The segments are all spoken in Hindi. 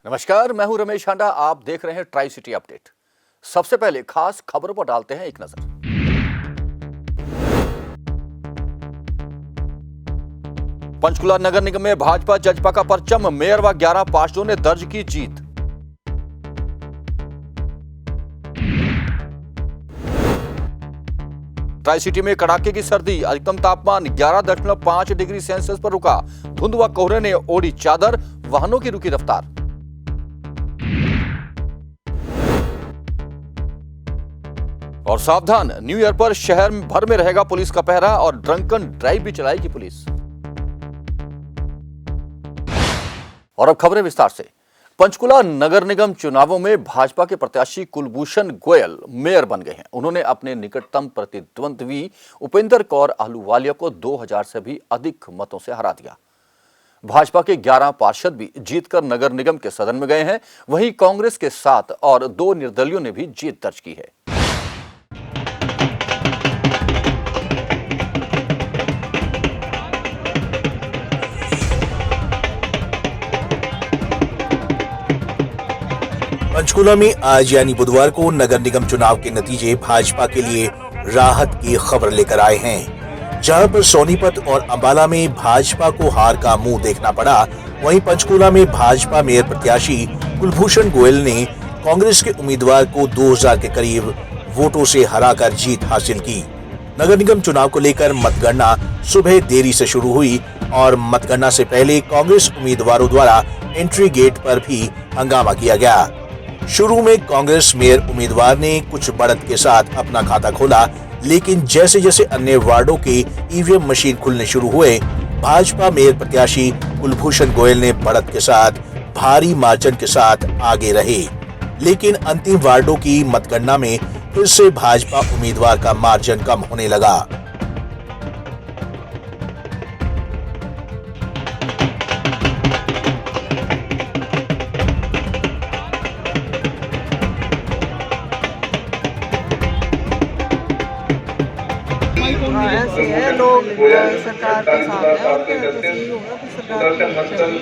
नमस्कार, मैं हूं रमेश हांडा। आप देख रहे हैं ट्राई सिटी अपडेट। सबसे पहले खास खबरों पर डालते हैं एक नजर। पंचकुला नगर निगम में भाजपा जजपा का परचम, मेयर व 11 पार्षदों ने दर्ज की जीत। ट्राई सिटी में कड़ाके की सर्दी, अधिकतम तापमान 11.5 डिग्री सेल्सियस पर रुका। धुंध व कोहरे ने ओढ़ी चादर, वाहनों की रुकी रफ्तार। और सावधान, न्यू ईयर पर शहर भर में रहेगा पुलिस का पहरा और ड्रंकन ड्राइव भी चलाएगी पुलिस। और अब खबरें विस्तार से। पंचकुला नगर निगम चुनावों में भाजपा के प्रत्याशी कुलभूषण गोयल मेयर बन गए हैं। उन्होंने अपने निकटतम प्रतिद्वंद्वी उपेंद्र कौर अहलूवालिया को 2000 से भी अधिक मतों से हरा दिया। भाजपा के 11 पार्षद भी जीतकर नगर निगम के सदन में गए हैं। वहीं कांग्रेस के 7 और 2 निर्दलियों ने भी जीत दर्ज की है। पंचकुला में आज यानी बुधवार को नगर निगम चुनाव के नतीजे भाजपा के लिए राहत की खबर लेकर आए हैं। जहां पर सोनीपत और अंबाला में भाजपा को हार का मुंह देखना पड़ा, वहीं पंचकुला में भाजपा मेयर प्रत्याशी कुलभूषण गोयल ने कांग्रेस के उम्मीदवार को 2000 के करीब वोटों से हराकर जीत हासिल की। नगर निगम चुनाव को लेकर मतगणना सुबह देरी से शुरू हुई और मतगणना से पहले कांग्रेस उम्मीदवारों द्वारा एंट्री गेट पर भी हंगामा किया गया। शुरू में कांग्रेस मेयर उम्मीदवार ने कुछ बढ़त के साथ अपना खाता खोला, लेकिन जैसे जैसे अन्य वार्डों के ईवीएम मशीन खुलने शुरू हुए, भाजपा मेयर प्रत्याशी कुलभूषण गोयल ने बढ़त के साथ भारी मार्जिन के साथ आगे रहे। लेकिन अंतिम वार्डों की मतगणना में फिर से भाजपा उम्मीदवार का मार्जिन कम होने लगा। ऐसे है लोग सरकार के साथ है और यही होगा कि सरकार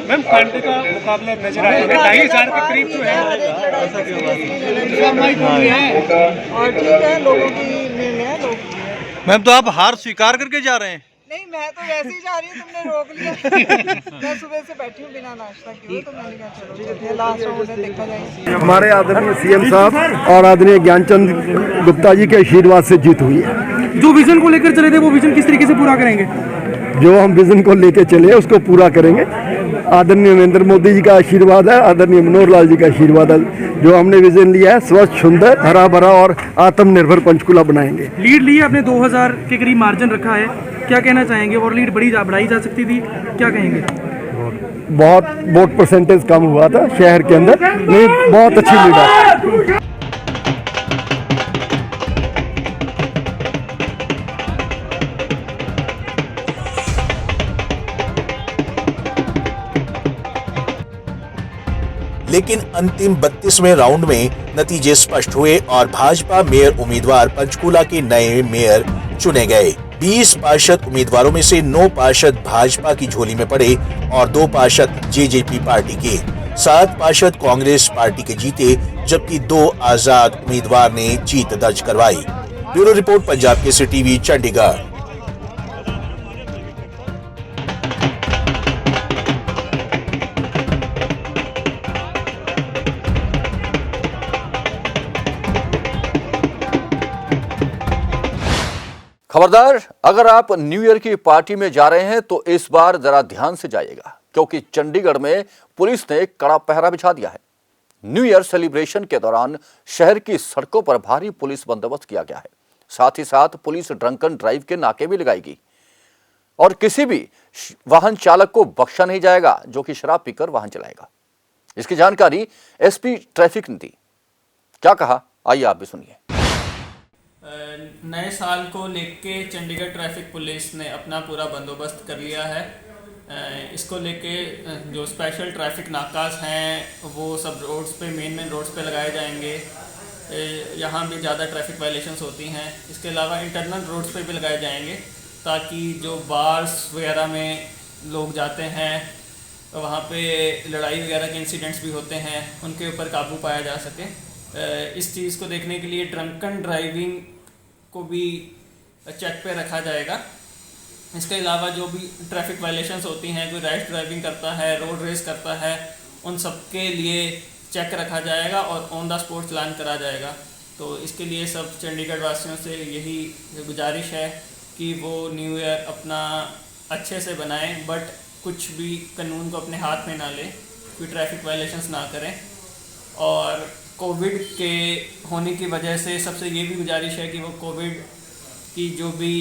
मैम फंड का मुकाबला नजर आएगा 2,500 के करीब जो है और ठीक है, लोगों की निर्णय है। लोग मैम तो आप हार स्वीकार करके जा रहे हैं? नहीं, मैं तो वैसे ही जा रही हूँ, तुमने रोक लिया। मैं सुबह से बैठी हूँ बिना नाश्ता किए, तो मैंने कहा चलो लास्ट राउंड में देखा जाए। हमारे आदरणीय सीएम साहब और आदरणीय ज्ञानचंद गुप्ता जी के आशीर्वाद से जीत हुई है। जो विजन को लेकर चले थे वो विजन किस तरीके से पूरा करेंगे? जो हम विजन को लेकर चले उसको पूरा करेंगे। आदरणीय नरेंद्र मोदी जी का आशीर्वाद है, आदरणीय मनोहर लाल जी का आशीर्वाद है। जो हमने विजन लिया है, स्वच्छ, सुंदर, हरा भरा और आत्मनिर्भर पंचकुला बनाएंगे। लीड ली है, अपने 2000 के करीब मार्जिन रखा है, क्या कहना चाहेंगे? और लीड बढ़ाई जा सकती थी, क्या कहेंगे? बहुत वोट परसेंटेज कम हुआ था शहर के अंदर, नहीं बहुत अच्छी लीड है। लेकिन अंतिम 32वें राउंड में नतीजे स्पष्ट हुए और भाजपा मेयर उम्मीदवार पंचकुला के नए मेयर चुने गए। 20 पार्षद उम्मीदवारों में से 9 पार्षद भाजपा की झोली में पड़े और 2 पार्षद जेजेपी पार्टी के। 7 पार्षद कांग्रेस पार्टी के जीते, जबकि 2 आजाद उम्मीदवार ने जीत दर्ज करवाई। Bureau report, Punjab Kesari TV, Chandigarh. खबरदार, अगर आप न्यू ईयर की पार्टी में जा रहे हैं तो इस बार जरा ध्यान से जाइएगा, क्योंकि चंडीगढ़ में पुलिस ने कड़ा पहरा बिछा दिया है। न्यू ईयर सेलिब्रेशन के दौरान शहर की सड़कों पर भारी पुलिस बंदोबस्त किया गया है। साथ ही साथ पुलिस ड्रंकन ड्राइव के नाके भी लगाएगी और किसी भी वाहन चालक को बख्शा नहीं जाएगा जो कि शराब पीकर वाहन चलाएगा। इसकी जानकारी एसपी ट्रैफिक ने दी। क्या कहा, आइए आप भी सुनिए। नए साल को लेके चंडीगढ़ ट्रैफिक पुलिस ने अपना पूरा बंदोबस्त कर लिया है। इसको लेके जो स्पेशल ट्रैफिक नाकाज हैं वो सब रोड्स पे, मेन रोड्स पे लगाए जाएंगे। यहाँ भी ज़्यादा ट्रैफिक वायलेशंस होती हैं। इसके अलावा इंटरनल रोड्स पे भी लगाए जाएंगे ताकि जो बार्स वगैरह में लोग जाते हैं वहाँ पे लड़ाई वगैरह के इंसिडेंट्स भी होते हैं, उनके ऊपर काबू पाया जा सके। इस चीज़ को देखने के लिए ड्रंकन ड्राइविंग को भी चेक पे रखा जाएगा। इसके अलावा जो भी ट्रैफिक वायलेशंस होती हैं, कोई रैश ड्राइविंग करता है, रोड रेस करता है, उन सब के लिए चेक रखा जाएगा और ऑन द स्पॉट चालान करा जाएगा। तो इसके लिए सब चंडीगढ़ वासियों से यही गुजारिश है कि वो न्यू ईयर अपना अच्छे से बनाएं, बट कुछ भी कानून को अपने हाथ में ना लें, कोई ट्रैफिक वायलेशंस ना करें। और कोविड के होने की वजह से सबसे ये भी गुजारिश है कि वो कोविड की जो भी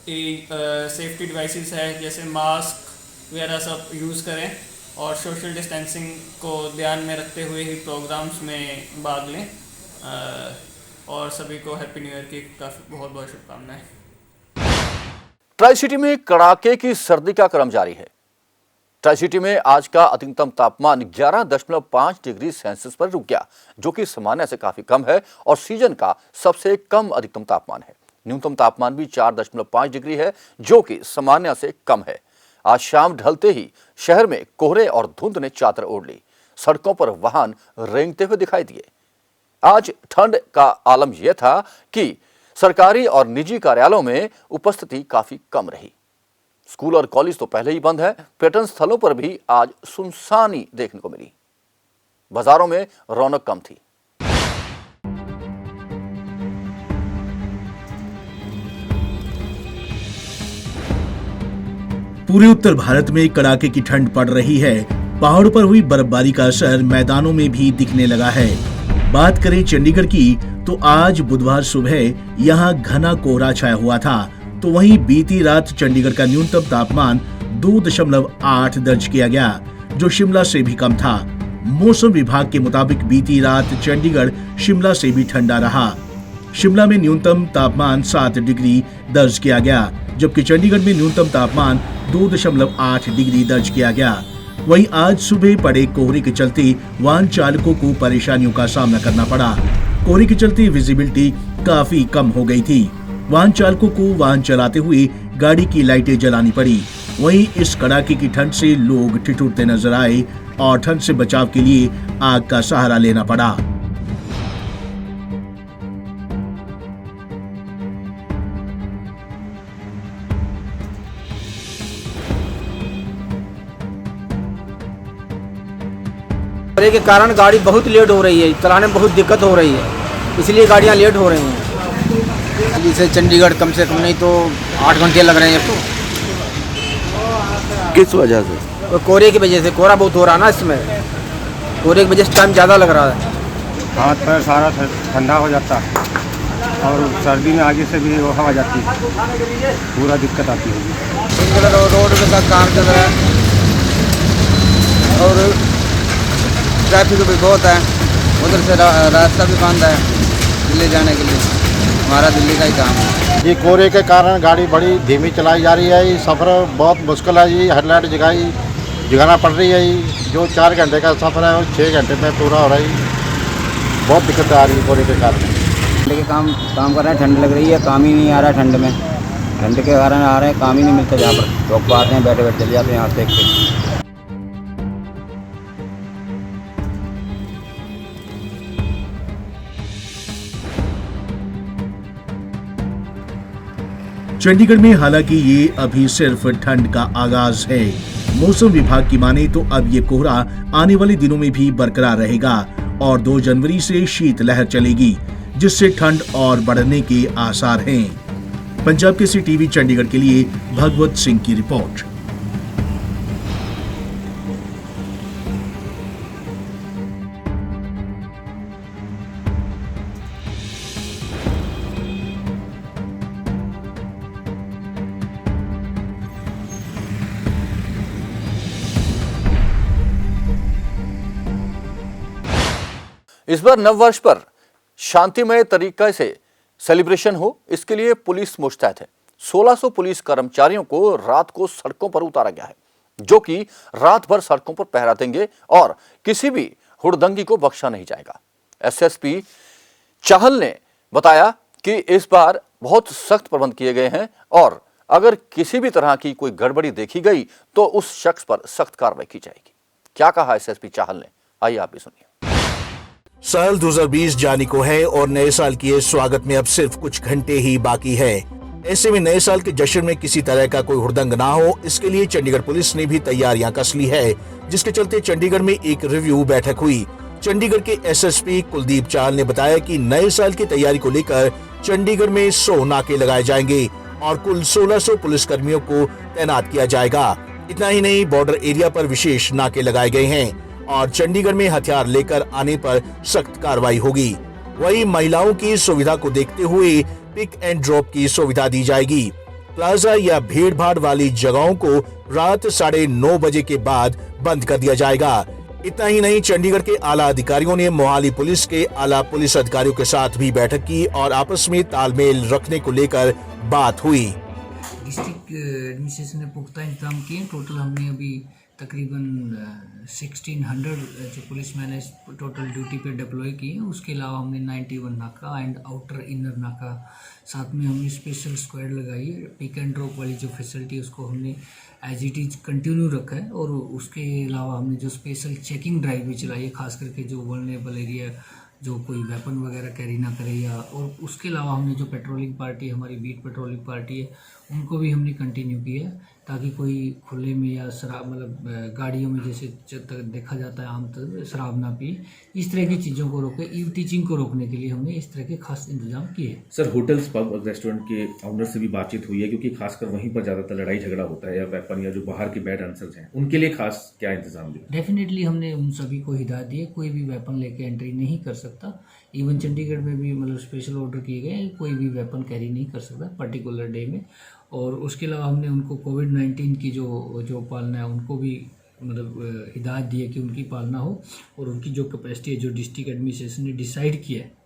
सेफ्टी डिवाइसेस है, जैसे मास्क वगैरह सब यूज़ करें और सोशल डिस्टेंसिंग को ध्यान में रखते हुए ही प्रोग्राम्स में भाग लें। और सभी को हैप्पी न्यू ईयर की काफ़ी बहुत बहुत शुभकामनाएं। ट्राई सिटी में कड़ाके की सर्दी का क्रम जारी है। ट्राई सिटी में आज का अधिकतम तापमान 11.5 डिग्री सेल्सियस पर रुक गया, जो कि सामान्य से काफी कम है और सीजन का सबसे कम अधिकतम तापमान है। न्यूनतम तापमान भी 4.5 डिग्री है, जो कि सामान्य से कम है। आज शाम ढलते ही शहर में कोहरे और धुंध ने चादर ओढ़ ली। सड़कों पर वाहन रेंगते हुए दिखाई दिए। आज ठंड का आलम यह था कि सरकारी और निजी कार्यालयों में उपस्थिति काफी कम रही। स्कूल और कॉलेज तो पहले ही बंद है। पर्यटन स्थलों पर भी आज सुनसानी देखने को मिली। बाजारों में रौनक कम थी। पूरे उत्तर भारत में कड़ाके की ठंड पड़ रही है। पहाड़ों पर हुई बर्फबारी का असर मैदानों में भी दिखने लगा है। बात करें चंडीगढ़ की, तो आज बुधवार सुबह यहाँ घना कोहरा छाया हुआ था, तो वहीं बीती रात चंडीगढ़ का न्यूनतम तापमान 2.8 दर्ज किया गया, जो शिमला से भी कम था। मौसम विभाग के मुताबिक बीती रात चंडीगढ़ शिमला से भी ठंडा रहा। शिमला में न्यूनतम तापमान 7 डिग्री दर्ज किया गया, जबकि चंडीगढ़ में न्यूनतम तापमान 2.8 डिग्री दर्ज किया गया। वहीं आज सुबह पड़े कोहरे के चलते वाहन चालकों को परेशानियों का सामना करना पड़ा। कोहरे के चलते विजिबिलिटी काफी कम हो गई थी। वाहन चालकों को वाहन चलाते हुए गाड़ी की लाइटें जलानी पड़ी। वहीं इस कड़ाके की ठंड से लोग ठिठुरते नजर आए और ठंड से बचाव के लिए आग का सहारा लेना पड़ा। कोहरे के कारण गाड़ी बहुत लेट हो रही है, चलाने में बहुत दिक्कत हो रही है, इसलिए गाड़ियां लेट हो रही हैं। जैसे चंडीगढ़ कम से कम नहीं तो 8 घंटे लग रहे हैं। तो किस वजह से? तो कोहरे की वजह से, कोहरा बहुत हो रहा है ना इसमें, कोहरे की वजह से टाइम ज़्यादा लग रहा है। हाथ पैर सारा ठंडा हो जाता है और सर्दी में आगे से भी वो हवा जाती है, पूरा दिक्कत आती है। रोड का काम चल रहा है और ट्रैफिक भी बहुत है, उधर से रास्ता भी बंद है दिल्ली जाने के लिए। हमारा दिल्ली का ही काम है। ये कोहरे के कारण गाड़ी बड़ी धीमी चलाई जा रही है। ये सफ़र बहुत मुश्किल है। ये हेडलाइट जगाना पड़ रही है। ये जो 4 घंटे का सफ़र है वो 6 घंटे में पूरा हो रहा है। बहुत दिक्कत आ रही है कोहरे के कारण। लेकिन काम कर रहे हैं, ठंड लग रही है, काम ही नहीं आ रहा है ठंड में। ठंड के कारण आ रहे हैं, काम ही नहीं मिलता। जहाँ पर लोग को आते हैं, बैठे बैठे चले जाते हैं यहाँ देख के। चंडीगढ़ में हालांकि ये अभी सिर्फ ठंड का आगाज है। मौसम विभाग की माने तो अब ये कोहरा आने वाले दिनों में भी बरकरार रहेगा और 2 जनवरी से शीतलहर चलेगी, जिससे ठंड और बढ़ने के आसार हैं। पंजाब केसरी टीवी चंडीगढ़ के लिए भगवत सिंह की रिपोर्ट। इस बार नव वर्ष पर शांतिमय तरीके से सेलिब्रेशन हो, इसके लिए पुलिस मुस्तैद है। 1600 पुलिस कर्मचारियों को रात को सड़कों पर उतारा गया है, जो कि रात भर सड़कों पर पहरा देंगे और किसी भी हुड़दंगी को बख्शा नहीं जाएगा। एसएसपी चाहल ने बताया कि इस बार बहुत सख्त प्रबंध किए गए हैं और अगर किसी भी तरह की कोई गड़बड़ी देखी गई तो उस शख्स पर सख्त कार्रवाई की जाएगी। क्या कहा एसएसपी चाहल ने, आइए आप भी सुनिए। साल 2020 जाने को है और नए साल के स्वागत में अब सिर्फ कुछ घंटे ही बाकी है। ऐसे में नए साल के जश्न में किसी तरह का कोई हुड़दंग ना हो, इसके लिए चंडीगढ़ पुलिस ने भी तैयारियां कस ली है, जिसके चलते चंडीगढ़ में एक रिव्यू बैठक हुई। चंडीगढ़ के एसएसपी कुलदीप चाहल ने बताया कि नए साल की तैयारी को लेकर चंडीगढ़ में 100 नाके लगाए जाएंगे और कुल 1600 पुलिसकर्मियों को तैनात किया जाएगा। इतना ही नहीं, बॉर्डर एरिया पर विशेष नाके लगाए गए हैं और चंडीगढ़ में हथियार लेकर आने पर सख्त कार्रवाई होगी। वहीं महिलाओं की सुविधा को देखते हुए पिक एंड ड्रॉप की सुविधा दी जाएगी। प्लाजा या भीड़ भाड़ वाली जगहों को रात 9:30 बजे के बाद बंद कर दिया जाएगा। इतना ही नहीं, चंडीगढ़ के आला अधिकारियों ने मोहाली पुलिस के आला पुलिस अधिकारियों के साथ भी बैठक की और आपस में तालमेल रखने को लेकर बात हुई। डिस्ट्रिक्ट एडमिनिस्ट्रेशन ने पुख्ता इंतजाम किए। टोटल हमने अभी तकरीबन 1600 जो पुलिस मैन है टोटल ड्यूटी पे डिप्लॉय किए हैं। उसके अलावा हमने 91 नाका एंड आउटर इनर नाका, साथ में हमने स्पेशल स्क्वाड लगाई है। पिक एंड ड्रॉप वाली जो फैसिलिटी है उसको हमने एज इट इज कंटिन्यू रखा है और उसके अलावा हमने जो स्पेशल चेकिंग ड्राइव भी चलाई है, खास करके जो वल्नरेबल एरिया जो कोई वेपन वगैरह कैरी ना करे या, और उसके अलावा हमने जो पेट्रोलिंग पार्टी हमारी बीट पेट्रोलिंग पार्टी है उनको भी हमने कंटिन्यू किया है, ताकि कोई खुले में या शराब मतलब गाड़ियों में जैसे देखा जाता है आमतौर शराब ना पिए, इस तरह की चीज़ों को रोके। ईव टीचिंग को रोकने के लिए हमने इस तरह के खास इंतजाम किए। सर, होटल्स पब और रेस्टोरेंट के ऑनर से भी बातचीत हुई है, क्योंकि खासकर वहीं पर ज़्यादातर लड़ाई झगड़ा होता है या वेपन या जो बाहर के बैड आंसर्स हैं उनके लिए खास क्या इंतजाम दिया? डेफिनेटली हमने उन सभी को हिदायत दी है, कोई भी वेपन लेके एंट्री नहीं कर सकता। इवन चंडीगढ़ में भी मतलब स्पेशल ऑर्डर किए गए, कोई भी वेपन कैरी नहीं कर सकता पर्टिकुलर डे में। और उसके अलावा हमने उनको कोविड-19 की जो पालना है उनको भी मतलब हिदायत दी है कि उनकी पालना हो और उनकी जो कैपेसिटी है जो डिस्ट्रिक्ट एडमिनिस्ट्रेशन ने डिसाइड किया है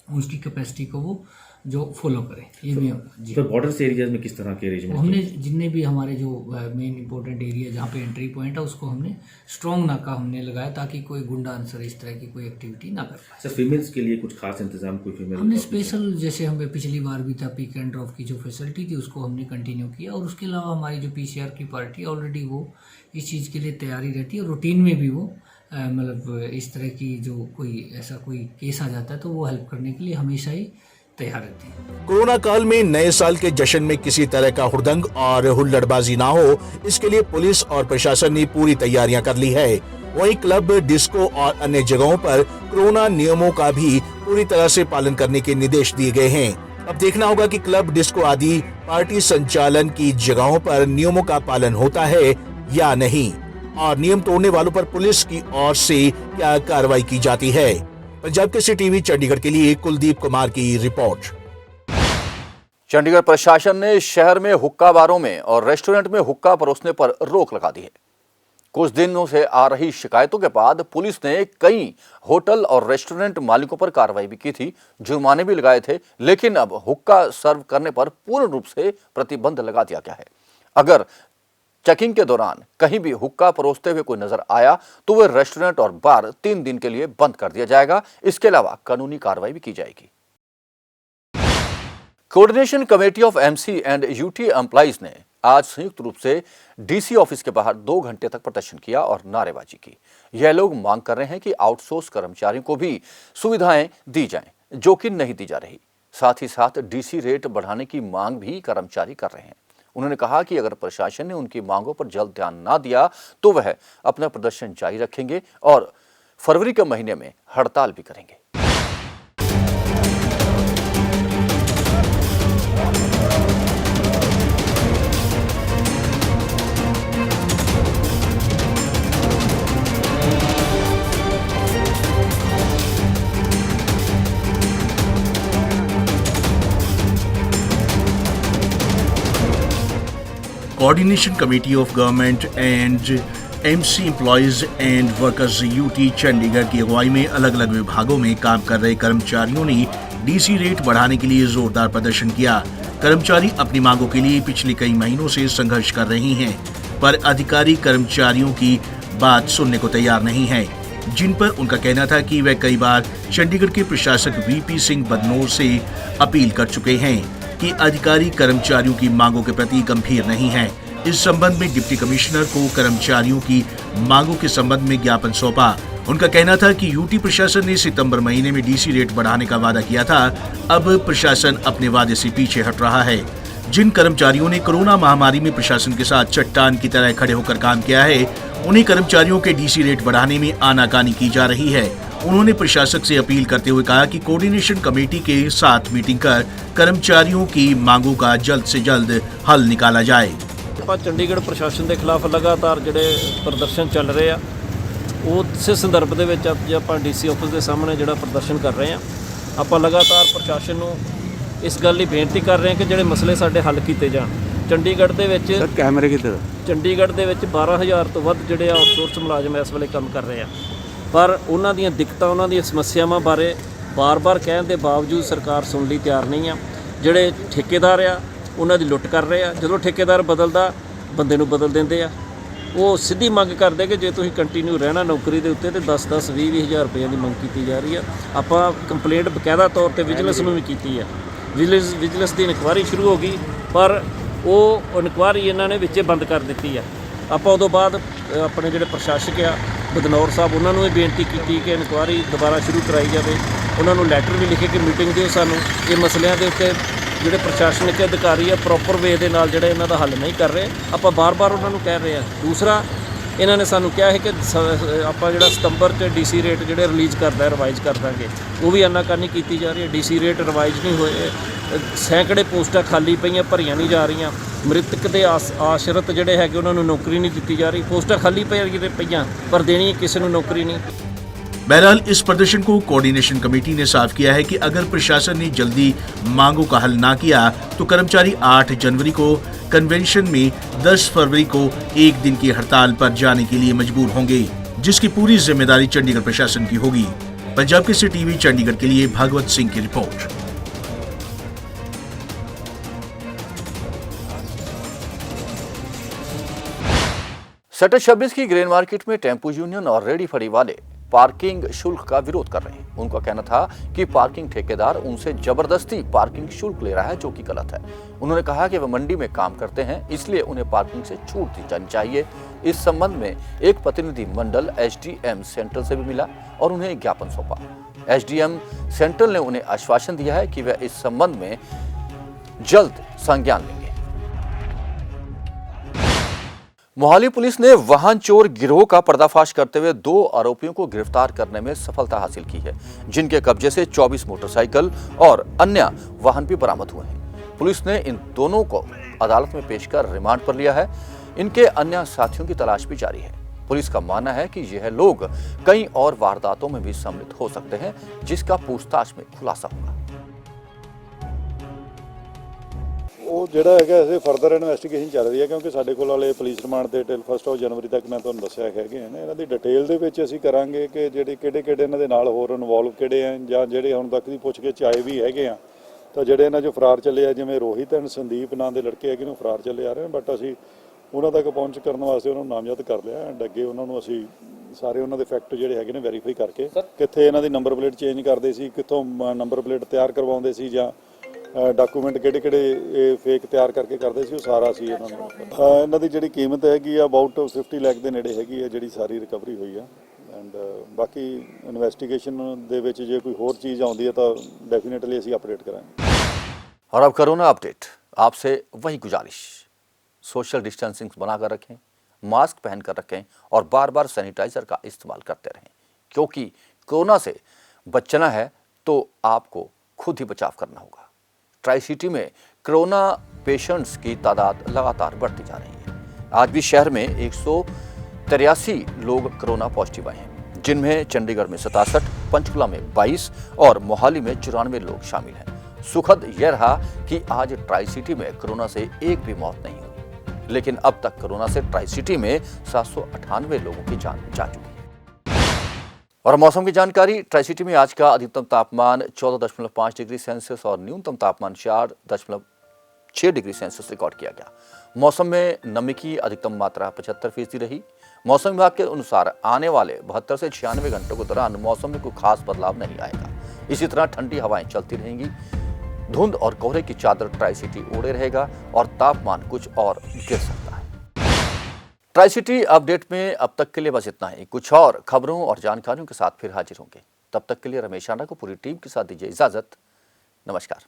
उसकी कैपेसिटी को वो जो फॉलो करें। ये भी जी। तो बॉर्डर से एरियाज में किस तरह के अरेंजमेंट? हमने जितने भी हमारे जो मेन इंपॉर्टेंट एरिया जहाँ पे एंट्री पॉइंट है उसको हमने स्ट्रॉन्ग नाका हमने लगाया, ताकि कोई गुंडा आंसर इस तरह की कोई एक्टिविटी ना कर पाए। सर, फीमेल्स के लिए कुछ खास इंतजाम कोई फीमेल? हमने स्पेशल जैसे हमें पिछली बार भी था पिक एंड ड्रॉप की जो फैसिलिटी थी उसको हमने कंटिन्यू किया, और उसके अलावा हमारी जो PCR की पार्टी ऑलरेडी वो इस चीज़ के लिए तैयारी रहती है और रूटीन में भी वो मतलब इस तरह की जो कोई ऐसा कोई केस आ जाता है तो वो हेल्प करने के लिए हमेशा ही तैयार रहती है। कोरोना काल में नए साल के जश्न में किसी तरह का हुड़दंग और हुल्लड़बाजी ना हो, इसके लिए पुलिस और प्रशासन ने पूरी तैयारियां कर ली है। वहीं क्लब, डिस्को और अन्य जगहों पर कोरोना नियमों का भी पूरी तरह से पालन करने के निर्देश दिए गए हैं। अब देखना होगा कि क्लब, डिस्को आदि पार्टी संचालन की जगहों पर नियमों का पालन होता है या नहीं, और नियम तोड़ने वालों पर पुलिस की ओर से क्या कार्रवाई की जाती है। पंजाब केसरी टीवी चंडीगढ़ के लिए कुलदीप कुमार की रिपोर्ट। चंडीगढ़ प्रशासन ने शहर में हुक्का बारों में और रेस्टोरेंट में हुक्का परोसने पर रोक लगा दी है। कुछ दिनों से आ रही शिकायतों के बाद पुलिस ने कई होटल और रेस्टोरेंट मालिकों पर कार्रवाई भी की थी, जुर्माने भी लगाए थे, लेकिन अब हुक्का सर्व करने पर पूर्ण रूप से प्रतिबंध लगा दिया गया है। अगर चेकिंग के दौरान कहीं भी हुक्का परोसते हुए कोई नजर आया तो वह रेस्टोरेंट और बार 3 दिन के लिए बंद कर दिया जाएगा। इसके अलावा कानूनी कार्रवाई भी की जाएगी। Coordination committee of MC and UT employees ने आज संयुक्त रूप से DC ऑफिस के बाहर 2 घंटे तक प्रदर्शन किया और नारेबाजी की। यह लोग मांग कर रहे हैं कि आउटसोर्स कर्मचारियों को भी सुविधाएं दी जाएं, जो कि नहीं दी जा रही। साथ ही साथ DC रेट बढ़ाने की मांग भी कर्मचारी कर रहे हैं। उन्होंने कहा कि अगर प्रशासन ने उनकी मांगों पर जल्द ध्यान ना दिया तो वह अपना प्रदर्शन जारी रखेंगे और फरवरी के महीने में हड़ताल भी करेंगे। Coordination committee of government and MC employees and workers UT Chandigarh की अगुवाई में अलग अलग विभागों में काम कर रहे कर्मचारियों ने DC रेट बढ़ाने के लिए जोरदार प्रदर्शन किया। कर्मचारी अपनी मांगों के लिए पिछले कई महीनों से संघर्ष कर रहे हैं, पर अधिकारी कर्मचारियों की बात सुनने को तैयार नहीं है, जिन पर उनका कहना था कि वह कई बार चंडीगढ़ के प्रशासक VP सिंह बदनोर से अपील कर चुके हैं कि अधिकारी कर्मचारियों की मांगों के प्रति गंभीर नहीं हैं। इस संबंध में डिप्टी कमिश्नर को कर्मचारियों की मांगों के संबंध में ज्ञापन सौंपा। उनका कहना था कि यूटी प्रशासन ने सितंबर महीने में डीसी रेट बढ़ाने का वादा किया था। अब प्रशासन अपने वादे से पीछे हट रहा है। जिन कर्मचारियों ने कोरोना महामारी में प्रशासन के साथ चट्टान की तरह खड़े होकर काम किया है, उन्हीं कर्मचारियों के डीसी रेट बढ़ाने में आनाकानी की जा रही है। उन्होंने प्रशासक से अपील करते हुए कहा कि कोऑर्डिनेशन कमेटी के साथ मीटिंग कर कर्मचारियों की मांगों का जल्द से जल्द हल निकाला जाए। ਆਪਾਂ ਚੰਡੀਗੜ੍ਹ ਪ੍ਰਸ਼ਾਸਨ ਦੇ ਖਿਲਾਫ ਲਗਾਤਾਰ ਜਿਹੜੇ ਪ੍ਰਦਰਸ਼ਨ ਚੱਲ ਰਹੇ ਆ, ਉਸੇ ਸੰਦਰਭ ਦੇ ਵਿੱਚ ਅੱਜ ਆਪਾਂ ਡੀਸੀ ਆਫਿਸ ਦੇ ਸਾਹਮਣੇ ਜਿਹੜਾ ਪ੍ਰਦਰਸ਼ਨ ਕਰ ਰਹੇ ਆ। ਆਪਾਂ ਲਗਾਤਾਰ ਪ੍ਰਸ਼ਾਸਨ ਨੂੰ ਇਸ ਗੱਲ ਲਈ ਬੇਨਤੀ ਕਰ ਰਹੇ ਹਾਂ ਕਿ ਜਿਹੜੇ ਮਸਲੇ ਸਾਡੇ ਹੱਲ ਕੀਤੇ ਜਾਣ। ਚੰਡੀਗੜ੍ਹ ਦੇ ਵਿੱਚ कैमरे की तरफ ਚੰਡੀਗੜ੍ਹ ਦੇ ਵਿੱਚ 12,000 ਤੋਂ ਵੱਧ ਜਿਹੜੇ ਆ ਆਊਟਸੋਰਸ ਮੁਲਾਜ਼ਮ ਇਸ ਵੇਲੇ ਕੰਮ ਕਰ ਰਹੇ ਆ, ਪਰ ਉਹਨਾਂ ਦੀਆਂ ਦਿੱਕਤਾਂ, ਉਹਨਾਂ ਦੀਆਂ ਸਮੱਸਿਆਵਾਂ ਬਾਰੇ ਬਾਰ-ਬਾਰ ਕਹਿਣ ਦੇ ਬਾਵਜੂਦ ਸਰਕਾਰ ਸੁਣਨ ਲਈ ਤਿਆਰ ਨਹੀਂ ਆ। ਜਿਹੜੇ ਠੇਕੇਦਾਰ ਆ ਉਹਨਾਂ ਦੀ ਲੁੱਟ ਕਰ ਰਹੇ ਆ। ਜਦੋਂ ਠੇਕੇਦਾਰ ਬਦਲਦਾ ਬੰਦੇ ਨੂੰ ਬਦਲ ਦਿੰਦੇ ਆ। ਉਹ ਸਿੱਧੀ ਮੰਗ ਕਰਦੇ ਕਿ ਜੇ ਤੁਸੀਂ ਕੰਟੀਨਿਊ ਰਹਿਣਾ ਨੌਕਰੀ ਦੇ ਉੱਤੇ ਤੇ 10-10 20-20 ਰੁਪਏ ਦੀ ਮੰਗ ਕੀਤੀ ਜਾ ਰਹੀ ਆ। ਆਪਾਂ ਕੰਪਲੇਂਟ ਬਕਾਇਦਾ ਤੌਰ ਤੇ ਵਿਜੀਲੈਂਸ ਨੂੰ ਵੀ ਕੀਤੀ ਆ। ਵਿਜੀਲੈਂਸ ਦੀ ਇਨਕੁਆਇਰੀ ਸ਼ੁਰੂ ਹੋ ਗਈ, ਪਰ ਉਹ ਇਨਕੁਆਇਰੀ ਇਹਨਾਂ ਨੇ ਵਿੱਚੇ ਬੰਦ ਕਰ ਦਿੱਤੀ ਆ। ਆਪਾਂ ਉਦੋਂ ਬਾਅਦ ਆਪਣੇ ਜਿਹੜੇ ਪ੍ਰਸ਼ਾਸਕ ਆ ਬਦਨੌਰ ਸਾਹਿਬ, ਉਹਨਾਂ ਨੂੰ ਵੀ ਬੇਨਤੀ ਕੀਤੀ ਕਿ ਇਨਕੁਆਇਰੀ ਦੁਬਾਰਾ ਸ਼ੁਰੂ ਕਰਾਈ ਜਾਵੇ। ਉਹਨਾਂ ਨੂੰ ਲੈਟਰ ਵੀ ਲਿਖੇ ਕਿ ਮੀਟਿੰਗ ਦਿਓ ਸਾਨੂੰ। ਇਹ ਮਸਲਿਆਂ ਦੇ ਉੱਤੇ ਜਿਹੜੇ ਪ੍ਰਸ਼ਾਸਨਿਕ ਅਧਿਕਾਰੀ ਆ ਪ੍ਰੋਪਰ ਵੇ ਦੇ ਨਾਲ ਜਿਹੜਾ ਇਹਨਾਂ ਦਾ ਹੱਲ ਨਹੀਂ ਕਰ ਰਹੇ। ਆਪਾਂ ਬਾਰ-ਬਾਰ ਉਹਨਾਂ ਨੂੰ ਕਹਿ ਰਹੇ ਆ। ਦੂਸਰਾ, ਇਹਨਾਂ ਨੇ ਸਾਨੂੰ ਕਿਹਾ ਹੈ ਕਿ ਆਪਾਂ ਜਿਹੜਾ ਸਤੰਬਰ 'ਚ ਡੀਸੀ ਰੇਟ ਜਿਹੜੇ ਰਿਲੀਜ਼ ਕਰਦਾ ਰਿਵਾਈਜ਼ ਕਰ ਦਾਂਗੇ, ਉਹ ਵੀ ਆਨਾਕਾਨੀ ਕੀਤੀ ਜਾ ਰਹੀ ਹੈ। ਡੀਸੀ ਰੇਟ ਰਿਵਾਈਜ਼ ਨਹੀਂ ਹੋਏ, ਸੈਂਕੜੇ ਪੋਸਟਾਂ ਖਾਲੀ ਪਈਆਂ, ਭਰੀਆਂ ਨਹੀਂ ਜਾ ਰਹੀਆਂ। ਮ੍ਰਿਤਕ ਦੇ ਆਸ਼ਰਿਤ ਜਿਹੜੇ ਹੈਗੇ ਉਹਨਾਂ ਨੂੰ ਨੌਕਰੀ ਨਹੀਂ ਦਿੱਤੀ ਜਾ ਰਹੀ। ਪੋਸਟਾਂ ਖਾਲੀ ਪਈਆਂ ਪਰ ਦੇਣੀ ਕਿਸੇ ਨੂੰ ਨੌਕਰੀ ਨਹੀਂ। बहरहाल इस प्रदर्शन को कोऑर्डिनेशन कमेटी ने साफ किया है कि अगर प्रशासन ने जल्दी मांगों का हल ना किया तो कर्मचारी 8 जनवरी को कन्वेंशन में 10 फरवरी को एक दिन की हड़ताल पर जाने के लिए मजबूर होंगे, जिसकी पूरी जिम्मेदारी चंडीगढ़ प्रशासन की होगी। पंजाब केसरी टीवी चंडीगढ़ के लिए भागवत सिंह की रिपोर्ट। सेक्टर 26 की ग्रेन मार्केट में टेम्पो यूनियन और रेडी फड़ी वाले पार्किंग शुल्क का विरोध कर रहे हैं। उनका कहना था कि पार्किंग ठेकेदार उनसे जबरदस्ती पार्किंग शुल्क ले रहा है, जो कि गलत है। उन्होंने कहा कि वे मंडी में काम करते हैं, इसलिए उन्हें पार्किंग से छूट दी जानी चाहिए। इस संबंध में एक प्रतिनिधि मंडल एसडीएम सेंट्रल से भी मिला और उन्हें ज्ञापन सौंपा। एसडीएम सेंट्रल ने उन्हें आश्वासन दिया है कि वे इस संबंध में जल्द संज्ञान लेंगे। मोहाली पुलिस ने वाहन चोर गिरोह का पर्दाफाश करते हुए 2 आरोपियों को गिरफ्तार करने में सफलता हासिल की है, जिनके कब्जे से 24 मोटरसाइकिल और अन्य वाहन भी बरामद हुए हैं। पुलिस ने इन दोनों को अदालत में पेश कर रिमांड पर लिया है। इनके अन्य साथियों की तलाश भी जारी है। पुलिस का मानना है कि यह लोग कई और वारदातों में भी सम्मिलित हो सकते हैं, जिसका पूछताछ में खुलासा होगा। ਉਹ ਜਿਹੜਾ ਹੈਗਾ ਅਸੀਂ ਫਰਦਰ ਇਨਵੈਸਟੀਗੇਸ਼ਨ ਚੱਲ ਰਹੀ ਹੈ, ਕਿਉਂਕਿ ਸਾਡੇ ਕੋਲ ਵਾਲੇ ਪੁਲਿਸ ਰਿਮਾਂਡ ਦੇ ਟਿਲ 1 ਜਨਵਰੀ ਤੱਕ ਮੈਂ ਤੁਹਾਨੂੰ ਦੱਸਿਆ ਹੈਗੇ ਨੇ। ਇਹਨਾਂ ਦੀ ਡਿਟੇਲ ਦੇ ਵਿੱਚ ਅਸੀਂ ਕਰਾਂਗੇ ਕਿ ਜਿਹੜੇ ਕਿਹੜੇ ਇਹਨਾਂ ਦੇ ਨਾਲ ਹੋਰ ਇਨਵੋਲਵ ਕਿਹੜੇ ਆ, ਜਾਂ ਜਿਹੜੇ ਹੁਣ ਤੱਕ ਦੀ ਪੁੱਛ ਗਿੱਛ ਆਏ ਵੀ ਹੈਗੇ ਆ। ਤਾਂ ਜਿਹੜੇ ਇਹਨਾਂ 'ਚੋਂ ਫਰਾਰ ਚੱਲੇ ਆ, ਜਿਵੇਂ ਰੋਹਿਤ ਐਂਡ ਸੰਦੀਪ ਨਾਂ ਦੇ ਲੜਕੇ ਹੈਗੇ ਨੇ, ਫਰਾਰ ਚੱਲੇ ਆ ਰਹੇ, ਬਟ ਅਸੀਂ ਉਹਨਾਂ ਤੱਕ ਪਹੁੰਚ ਕਰਨ ਵਾਸਤੇ ਉਹਨਾਂ ਨੂੰ ਨਾਮਜ਼ਦ ਕਰ ਲਿਆ। ਐਂਡ ਅੱਗੇ ਉਹਨਾਂ ਨੂੰ ਅਸੀਂ ਸਾਰੇ ਉਹਨਾਂ ਦੇ ਫੈਕਟ ਜਿਹੜੇ ਹੈਗੇ ਨੇ ਵੈਰੀਫਾਈ ਕਰਕੇ, ਕਿੱਥੇ ਇਹਨਾਂ ਦੀ ਨੰਬਰ ਪਲੇਟ ਚੇਂਜ ਕਰਦੇ ਸੀ, ਕਿੱਥੋਂ ਨੰਬਰ ਪਲੇਟ ਤਿਆਰ ਕਰਵਾਉਂਦੇ ਸੀ, ਜਾਂ ਡਾਕੂਮੈਂਟ ਕਿਹੜੇ ਫੇਕ ਤਿਆਰ ਕਰਕੇ ਕਰਦੇ ਸੀ, ਉਹ ਸਾਰਾ ਸੀ ਇਹਨਾਂ ਨੂੰ। ਇਹਨਾਂ ਦੀ ਜਿਹੜੀ ਕੀਮਤ ਹੈਗੀ ਆ ਅਬਾਊਟ 50 ਲੱਖ ਦੇ ਨੇੜੇ ਹੈਗੀ ਆ, ਜਿਹੜੀ ਸਾਰੀ ਰਿਕਵਰੀ ਹੋਈ ਆ। ਐਂਡ ਬਾਕੀ ਇਨਵੈਸਟੀਗੇਸ਼ਨ ਦੇ ਵਿੱਚ ਜੇ ਕੋਈ ਹੋਰ ਚੀਜ਼ ਆਉਂਦੀ ਹੈ ਤਾਂ डेफिनेटली ਅਸੀਂ अपडेट कराएंगे। और अब कोरोना अपडेट। आपसे वही गुजारिश, सोशल डिस्टेंसिंग बनाकर रखें, मास्क पहनकर रखें और बार बार सैनिटाइजर का इस्तेमाल करते रहें, क्योंकि कोरोना से बचना है तो आपको खुद ही बचाव करना होगा। ट्राई सिटी में कोरोना पेशेंट्स की तादाद लगातार बढ़ती जा रही है। आज भी शहर में 183 लोग कोरोना पॉजिटिव आए हैं, जिनमें चंडीगढ़ में 67, पंचकुला में 22 और मोहाली में 94 लोग शामिल हैं। सुखद यह रहा कि आज ट्राई सिटी में कोरोना से एक भी मौत नहीं हुई, लेकिन अब तक कोरोना से ट्राई सिटी में 798 लोगों की जान जा चुकी है। और मौसम की जानकारी। ट्राई सिटी में आज का अधिकतम तापमान 14.5 डिग्री सेल्सियस और न्यूनतम तापमान 4.6 डिग्री सेल्सियस रिकॉर्ड किया गया। मौसम में नमी की अधिकतम मात्रा 75% रही। मौसम विभाग के अनुसार आने वाले 72 से 96 घंटों के दौरान मौसम में कोई खास बदलाव नहीं आएगा। इसी तरह ठंडी हवाएं चलती रहेंगी। धुंध और कोहरे की चादर ट्राई सिटी ओढ़े रहेगा और तापमान कुछ और गिर सकता है। ट्राई सिटी अपडेट में अब तक के लिए बस इतना ही। कुछ और खबरों और जानकारियों के साथ फिर हाजिर होंगे। तब तक के लिए रमेश आना को पूरी टीम के साथ दीजिए इजाजत। नमस्कार।